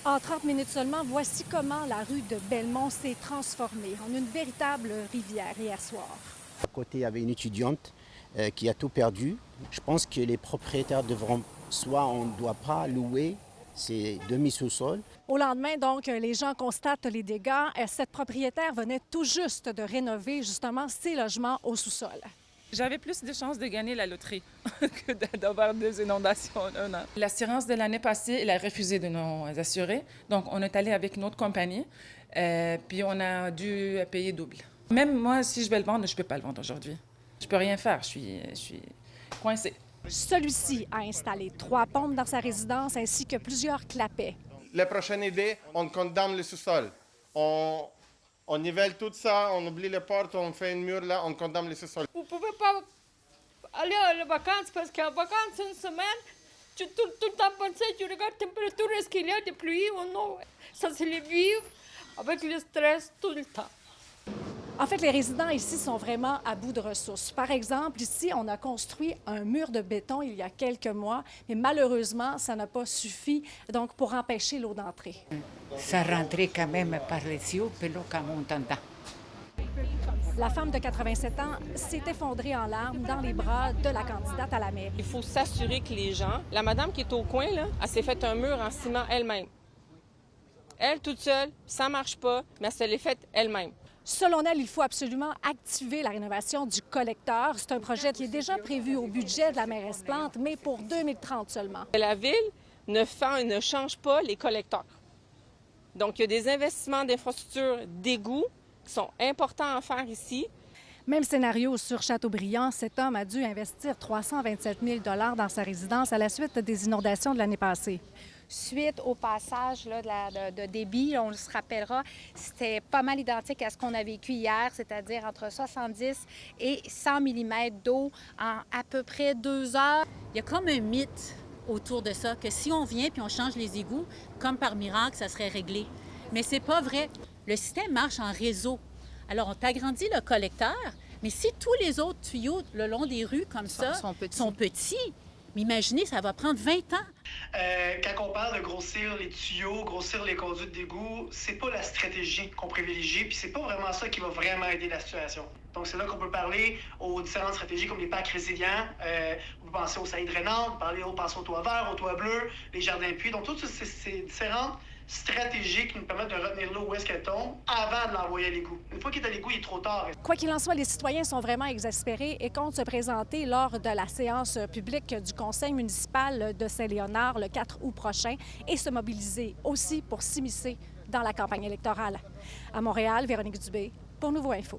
En 30 minutes seulement, voici comment la rue de Belmont s'est transformée en une véritable rivière hier soir. À côté, il y avait une étudiante qui a tout perdu. Je pense que les propriétaires devront, soit on ne doit pas louer ces demi-sous-sols. Au lendemain, donc, les gens constatent les dégâts. Cette propriétaire venait tout juste de rénover justement ses logements au sous-sol. J'avais plus de chances de gagner la loterie que d'avoir des inondations en un an. L'assurance de l'année passée, elle a refusé de nous assurer. Donc, on est allé avec une autre compagnie, puis on a dû payer double. Même moi, si je vais le vendre, je ne peux pas le vendre aujourd'hui. Je ne peux rien faire, je suis coincée. Celui-ci a installé 3 pompes dans sa résidence ainsi que plusieurs clapets. La prochaine idée, on condamne le sous-sol. On nivelle tout ça, on oublie les portes, on fait un mur là, on condamne le sous-sol. Vous ne pouvez pas aller à les vacances parce qu'en vacances, une semaine, tu tout le temps pensé, tu regardes la température, est-ce qu'il y a des pluies ou non. Ça, c'est le vivre avec le stress tout le temps. En fait, les résidents ici sont vraiment à bout de ressources. Par exemple, ici, on a construit un mur de béton il y a quelques mois, mais malheureusement, ça n'a pas suffi donc pour empêcher l'eau d'entrer. Ça rentrait quand même par les yeux, puis l'eau quand on entend. La femme de 87 ans s'est effondrée en larmes dans les bras de la candidate à la mairie. Il faut s'assurer que les gens... La madame qui est au coin, là, elle s'est fait un mur en ciment elle-même. Elle, toute seule, ça marche pas, mais elle se l'est faite elle-même. Selon elle, il faut absolument activer la rénovation du collecteur. C'est un projet qui est déjà prévu au budget de la mairesse Plante, mais pour 2030 seulement. La ville ne change pas les collecteurs. Donc, il y a des investissements d'infrastructures d'égouts qui sont importants à faire ici. Même scénario sur Châteaubriand. Cet homme a dû investir 327 000 dans sa résidence à la suite des inondations de l'année passée. Suite au passage là, de débit, on se rappellera, c'était pas mal identique à ce qu'on a vécu hier, c'est-à-dire entre 70 et 100 mm d'eau en à peu près 2 heures. Il y a comme un mythe autour de ça, que si on vient puis on change les égouts, comme par miracle, ça serait réglé. Mais c'est pas vrai. Le système marche en réseau. Alors, on t'agrandit le collecteur, mais si tous les autres tuyaux le long des rues comme ça sont petits, mais imaginez, ça va prendre 20 ans. Quand on parle de grossir les tuyaux, grossir les conduites d'égout, c'est pas la stratégie qu'on privilégie, puis c'est pas vraiment ça qui va vraiment aider la situation. Donc c'est là qu'on peut parler aux différentes stratégies comme les packs résilients, vous pensez aux saillies drainantes, vous pensez aux toits verts, aux toits bleus, les jardins puits. Donc toutes ces différentes stratégies qui nous permettent de retenir l'eau où est-ce qu'elle tombe avant de l'envoyer à l'égout. Une fois qu'il est à l'égout, il est trop tard. Quoi qu'il en soit, les citoyens sont vraiment exaspérés et comptent se présenter lors de la séance publique du conseil municipal de Saint-Léonard le 4 août prochain et se mobiliser aussi pour s'immiscer dans la campagne électorale. À Montréal, Véronique Dubé pour Nouveau Info.